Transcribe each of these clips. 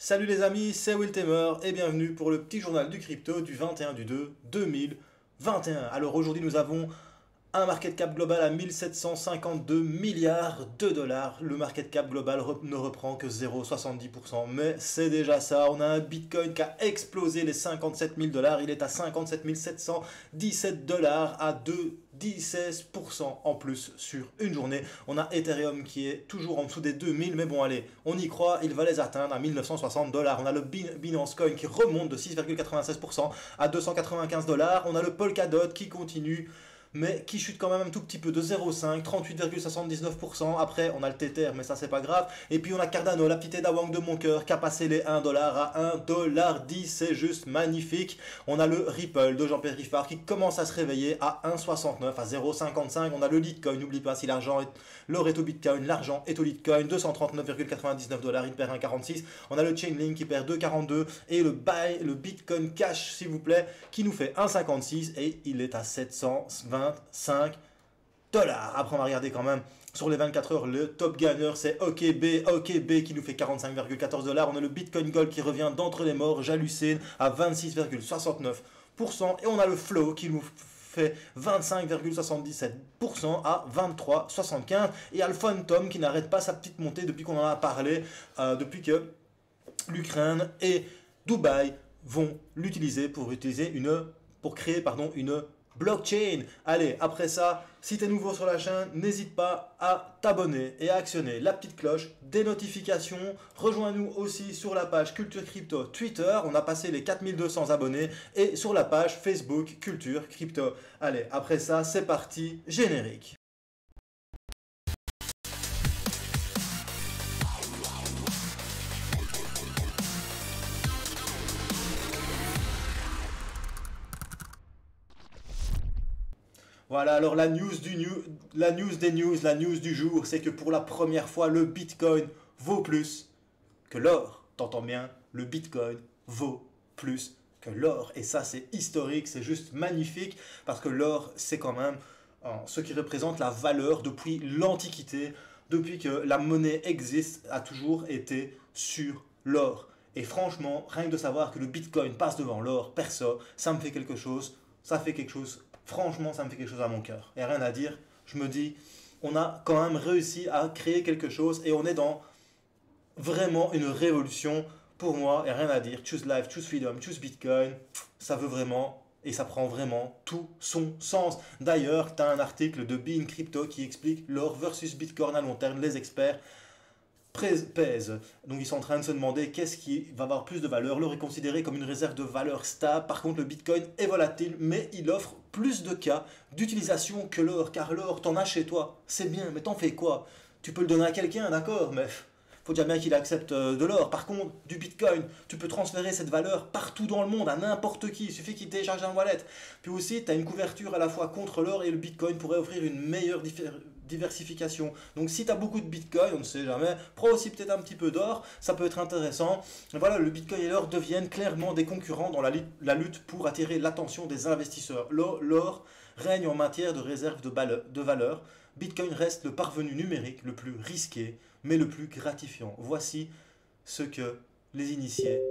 Salut les amis, c'est Wiltemer et bienvenue pour le petit journal du crypto du 21 du 2 2021. Alors aujourd'hui nous avons un market cap global à 1752 milliards de dollars. Le market cap global ne reprend que 0,70%, mais c'est déjà ça. On a un Bitcoin qui a explosé les 57 000 dollars. Il est à 57 717 dollars à 2,16% en plus sur une journée. On a Ethereum qui est toujours en dessous des 2000, mais bon allez, on y croit, il va les atteindre à 1960 dollars. On a le Binance Coin qui remonte de 6,96% à 295 dollars. On a le Polkadot qui continue mais qui chute quand même un tout petit peu de 0,5, 38,79%. Après, on a le Tether, mais ça, c'est pas grave. Et puis, on a Cardano, la petite Edawang de mon cœur, qui a passé les 1$ à 1,10$. C'est juste magnifique. On a le Ripple de Jean-Pierre Riffard qui commence à se réveiller à 1,69, à 0,55. On a le Litecoin, n'oublie pas, si l'or est au Bitcoin, l'argent est au Litecoin, 239,99$, il perd 1,46. On a le Chainlink qui perd 2,42. Et le Bitcoin Cash, s'il vous plaît, qui nous fait 1,56 et il est à 720. 25 dollars. Après, on va regarder quand même sur les 24 heures. Le top gagneur, c'est OKB qui nous fait 45,14 dollars. On a le Bitcoin Gold qui revient d'entre les morts, j'hallucine, à 26,69%. Et on a le Flow qui nous fait 25,77% à 23,75. Et Alpha Tom qui n'arrête pas sa petite montée depuis qu'on en a parlé, depuis que l'Ukraine et Dubaï vont l'utiliser pour créer une blockchain. Allez, après ça, si tu es nouveau sur la chaîne, n'hésite pas à t'abonner et à actionner la petite cloche des notifications. Rejoins-nous aussi sur la page Culture Crypto Twitter. On a passé les 4200 abonnés et sur la page Facebook Culture Crypto. Allez, après ça, c'est parti, générique. Voilà, alors la news du jour, c'est que pour la première fois, le Bitcoin vaut plus que l'or. T'entends bien, le Bitcoin vaut plus que l'or. Et ça, c'est historique, c'est juste magnifique, parce que l'or, c'est quand même ce qui représente la valeur depuis l'Antiquité, depuis que la monnaie existe, a toujours été sur l'or. Et franchement, rien que de savoir que le Bitcoin passe devant l'or, perso, ça me fait quelque chose, franchement, ça me fait quelque chose à mon cœur. Et rien à dire, je me dis, on a quand même réussi à créer quelque chose et on est dans vraiment une révolution pour moi. Et rien à dire, choose life, choose freedom, choose Bitcoin, ça veut vraiment et ça prend vraiment tout son sens. D'ailleurs, tu as un article de Bean Crypto qui explique l'or versus Bitcoin à long terme, les experts pèse. Donc ils sont en train de se demander qu'est-ce qui va avoir plus de valeur. L'or est considéré comme une réserve de valeur stable. Par contre, le Bitcoin est volatile, mais il offre plus de cas d'utilisation que l'or. Car l'or, t'en as chez toi, c'est bien, mais t'en fais quoi? Tu peux le donner à quelqu'un, d'accord, mais faut déjà bien qu'il accepte de l'or. Par contre, du Bitcoin, tu peux transférer cette valeur partout dans le monde, à n'importe qui. Il suffit qu'il télécharge un wallet. Puis aussi, tu as une couverture à la fois contre l'or et le Bitcoin pourrait offrir une meilleure diversification. Donc si tu as beaucoup de Bitcoin, on ne sait jamais, prends aussi peut-être un petit peu d'or, ça peut être intéressant. Et voilà, le Bitcoin et l'or deviennent clairement des concurrents dans la lutte pour attirer l'attention des investisseurs. L'or règne en matière de réserve de valeur. Bitcoin reste le parvenu numérique le plus risqué, mais le plus gratifiant. Voici ce que les initiés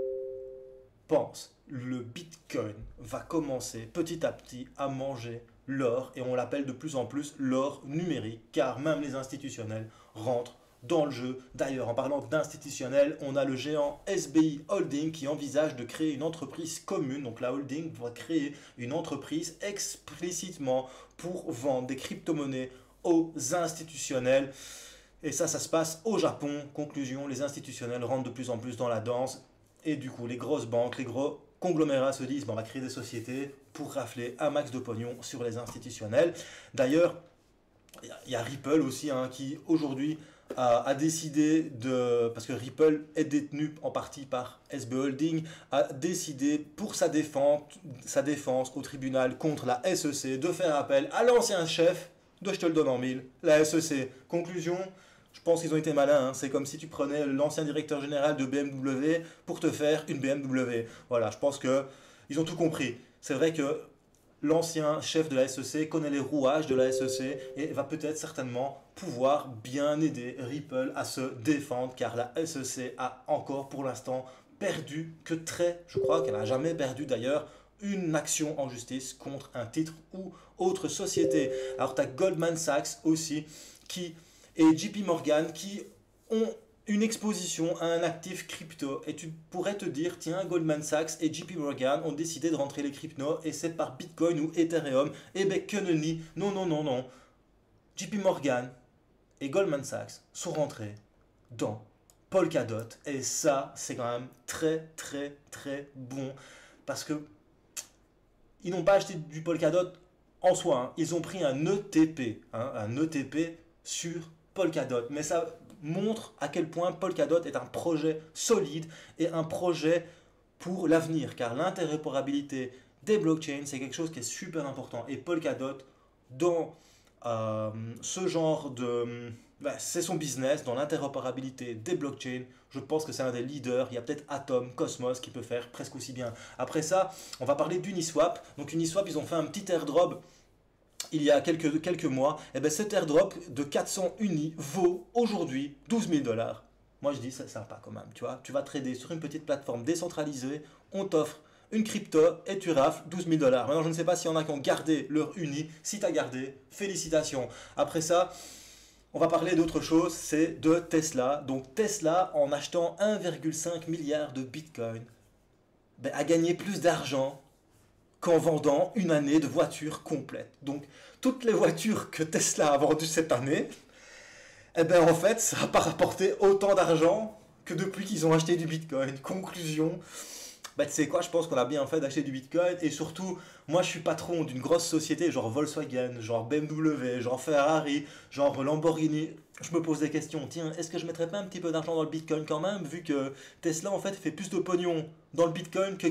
pensent. Le Bitcoin va commencer petit à petit à manger l'or et on l'appelle de plus en plus l'or numérique car même les institutionnels rentrent dans le jeu. D'ailleurs, en parlant d'institutionnels, on a le géant SBI Holding qui envisage de créer une entreprise commune. Donc la holding va créer une entreprise explicitement pour vendre des crypto-monnaies aux institutionnels. Et ça se passe au Japon. Conclusion, les institutionnels rentrent de plus en plus dans la danse. Et du coup, les grosses banques, les gros conglomérats se disent, on va créer des sociétés pour rafler un max de pognon sur les institutionnels. D'ailleurs, il y a Ripple aussi qui aujourd'hui a décidé parce que Ripple est détenu en partie par SB Holding, a décidé pour sa défense au tribunal contre la SEC de faire appel à l'ancien chef de je te le donne en mille, la SEC. Conclusion, je pense qu'ils ont été malins. C'est comme si tu prenais l'ancien directeur général de BMW pour te faire une BMW. Voilà, je pense qu'ils ont tout compris. C'est vrai que l'ancien chef de la SEC connaît les rouages de la SEC et va peut-être certainement pouvoir bien aider Ripple à se défendre, car la SEC a encore pour l'instant perdu que je crois qu'elle n'a jamais perdu d'ailleurs, une action en justice contre un titre ou autre société. Alors tu as Goldman Sachs aussi et JP Morgan qui ont une exposition à un actif crypto, et tu pourrais te dire tiens, Goldman Sachs et JP Morgan ont décidé de rentrer les cryptos et c'est par Bitcoin ou Ethereum. Eh ben que nenni, non non non non, JP Morgan et Goldman Sachs sont rentrés dans Polkadot, et ça c'est quand même très très très bon, parce que ils n'ont pas acheté du Polkadot en soi, hein. Ils ont pris un ETP, hein, un ETP sur Polkadot, mais ça montre à quel point Polkadot est un projet solide et un projet pour l'avenir, car l'interopérabilité des blockchains, c'est quelque chose qui est super important. Et Polkadot, dans ce genre de... c'est son business, dans l'interopérabilité des blockchains, je pense que c'est un des leaders. Il y a peut-être Atom, Cosmos qui peut faire presque aussi bien. Après ça, on va parler d'Uniswap. Donc Uniswap, ils ont fait un petit airdrop il y a quelques mois. Et bien cet airdrop de 400 unis vaut aujourd'hui 12 000 $. Moi je dis c'est sympa quand même, tu vois. Tu vas trader sur une petite plateforme décentralisée, on t'offre une crypto et tu rafles 12 000 $. Maintenant je ne sais pas s'il y en a qui ont gardé leur uni. Si tu as gardé, félicitations. Après ça, on va parler d'autre chose, c'est de Tesla. Donc Tesla, en achetant 1,5 milliard de Bitcoin, a gagné plus d'argent qu'en vendant une année de voitures complète. Donc, toutes les voitures que Tesla a vendues cette année, en fait, ça n'a pas rapporté autant d'argent que depuis qu'ils ont acheté du Bitcoin. Conclusion, tu sais quoi, je pense qu'on a bien fait d'acheter du Bitcoin, et surtout, moi je suis patron d'une grosse société, genre Volkswagen, genre BMW, genre Ferrari, genre Lamborghini. Je me pose des questions, tiens, est-ce que je mettrais pas un petit peu d'argent dans le Bitcoin quand même, vu que Tesla en fait fait plus de pognon dans le Bitcoin que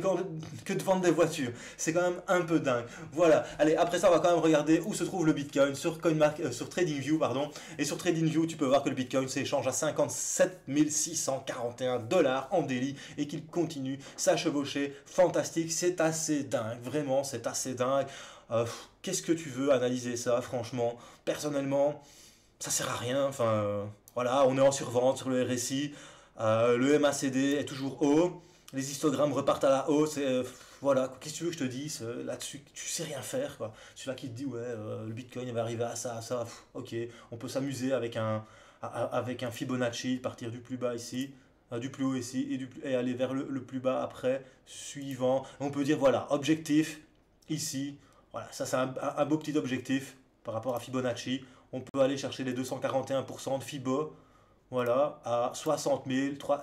de vendre des voitures. C'est quand même un peu dingue. Voilà, allez, après ça on va quand même regarder où se trouve le Bitcoin sur sur TradingView, pardon. Et sur TradingView, tu peux voir que le Bitcoin s'échange à 57 641 $ en daily et qu'il continue sa chevauchée fantastique. C'est assez dingue, vraiment, c'est assez dingue. Qu'est-ce que tu veux analyser ça, franchement? Personnellement, ça sert à rien. Enfin, voilà, on est en survente sur le RSI. Le MACD est toujours haut. Les histogrammes repartent à la hausse. Et, voilà, qu'est-ce que tu veux que je te dise là-dessus? Tu sais rien faire, quoi. Celui-là qui te dit, ouais, le Bitcoin il va arriver à ça, à ça. Ok, on peut s'amuser avec un Fibonacci, partir du plus bas ici, du plus haut ici, et aller vers le plus bas après, suivant. On peut dire, voilà, objectif ici. Voilà, ça c'est un beau petit objectif par rapport à Fibonacci. On peut aller chercher les 241% de Fibo, voilà, à 60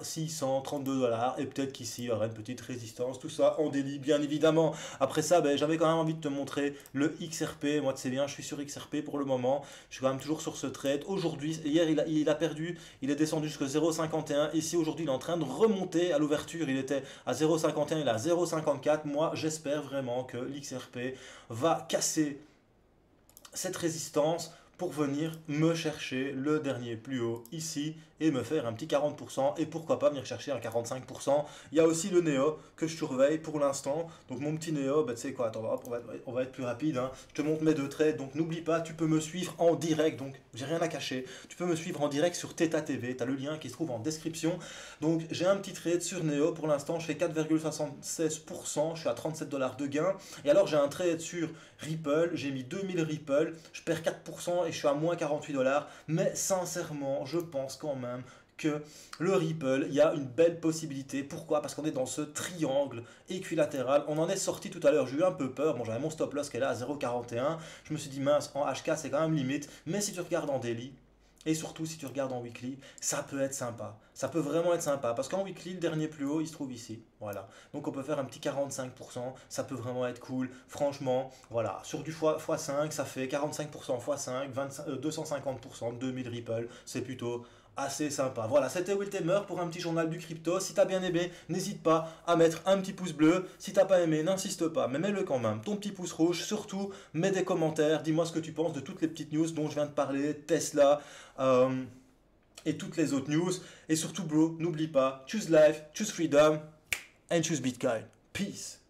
632 $. Et peut-être qu'ici, il y aura une petite résistance. Tout ça en délit, bien évidemment. Après ça, j'avais quand même envie de te montrer le XRP. Moi, tu sais bien, je suis sur XRP pour le moment. Je suis quand même toujours sur ce trade. Aujourd'hui, hier, il a perdu. Il est descendu jusqu'à 0,51. Ici, aujourd'hui, il est en train de remonter à l'ouverture. Il était à 0,51, il est à 0,54. Moi, j'espère vraiment que l'XRP va casser cette résistance pour venir me chercher le dernier plus haut ici et me faire un petit 40%, et pourquoi pas venir chercher un 45%. Il y a aussi le Néo que je surveille pour l'instant. Donc mon petit Néo, tu sais quoi, attends, on va être plus rapide, hein. Je te montre mes deux trades, donc n'oublie pas, tu peux me suivre en direct, donc j'ai rien à cacher. Tu peux me suivre en direct sur Theta TV, tu as le lien qui se trouve en description. Donc j'ai un petit trade sur Néo, pour l'instant je fais 4,76%, je suis à 37 $ de gain. Et alors j'ai un trade sur Ripple, j'ai mis 2000 Ripple, je perds 4% et je suis à moins 48 $. Mais sincèrement, je pense quand même que le Ripple, il y a une belle possibilité. Pourquoi? Parce qu'on est dans ce triangle équilatéral. On en est sorti tout à l'heure, j'ai eu un peu peur. Bon, j'avais mon stop loss qui est là à 0,41. Je me suis dit, mince, en HK, c'est quand même limite. Mais si tu regardes en daily, et surtout si tu regardes en weekly, ça peut être sympa. Ça peut vraiment être sympa. Parce qu'en weekly, le dernier plus haut, il se trouve ici. Voilà. Donc on peut faire un petit 45%. Ça peut vraiment être cool. Franchement, voilà. Sur du x5, ça fait 45% x5, 250%, 2000 Ripple. C'est plutôt assez sympa. Voilà, c'était Wiltemer pour un petit journal du crypto. Si t'as bien aimé, n'hésite pas à mettre un petit pouce bleu. Si t'as pas aimé, n'insiste pas, mais mets-le quand même. Ton petit pouce rouge, surtout, mets des commentaires. Dis-moi ce que tu penses de toutes les petites news dont je viens de parler, Tesla et toutes les autres news. Et surtout, bro, n'oublie pas, choose life, choose freedom and choose Bitcoin. Peace.